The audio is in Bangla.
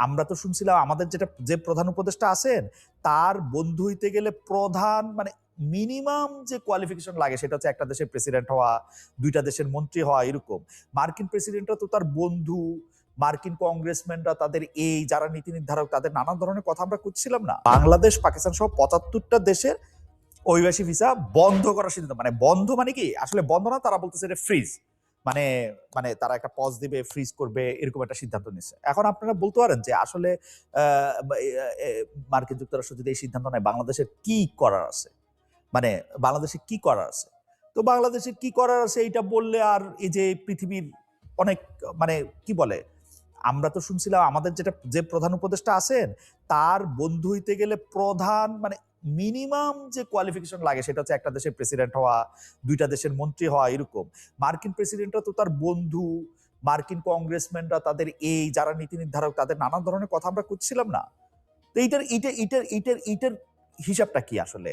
আমরা তো শুনছিলাম আমাদের যে প্রধান উপদেষ্টা আছেন তার বন্ধু হইতে গেলে প্রধান মানে মিনিমাম যে কোয়ালিফিকেশন লাগে সেটা হচ্ছে একটা দেশের প্রেসিডেন্ট হওয়া, দুইটা দেশের মন্ত্রী হওয়া, এরকম। মার্কিন প্রেসিডেন্টরা তো তার বন্ধু, মার্কিন কংগ্রেসম্যানরা তাদের যারা নীতি নির্ধারক তাদের নানান ধরনের কথা আমরা করছিলাম না। বাংলাদেশ, পাকিস্তান সহ ৭৫টা দেশের অভিবাসী ভিসা বন্ধ করার সিদ্ধান্ত, মানে বন্ধ মানে কি আসলে বন্ধ না, তারা বলতেছে এটা ফ্রিজ, মানে মানে তারা একটা পজ দিবে, ফ্রিজ করবে, এরকম একটা সিদ্ধান্ত নিচ্ছে। এখন আপনারা বলতে পারেন যে আসলে মার্কিন যুক্তরাষ্ট্র যদি এই সিদ্ধান্ত নেয় বাংলাদেশের কি করার আছে, মানে বাংলাদেশে কি করার আছে? তো বাংলাদেশের কি করার আছে এইটা বললে আর এই যে পৃথিবীর অনেক মানে কি বলে, আমরা তো শুনছিলাম আমাদের যে প্রধান উপদেষ্টা আছেন তার বন্ধু হইতে গেলে প্রধান মানে মিনিমাম যে কোয়ালিফিকেশন লাগে সেটা হচ্ছে একটা দেশের প্রেসিডেন্ট হওয়া, দুইটা দেশের মন্ত্রী হওয়া, এরকম। মার্কিন প্রেসিডেন্টরা তো তার বন্ধু, মার্কিন কংগ্রেসম্যানরা তাদের যারা নীতি নির্ধারক তাদের নানান ধরনের কথা আমরা করছিলাম না। তো এইটার হিসাবটা কি আসলে?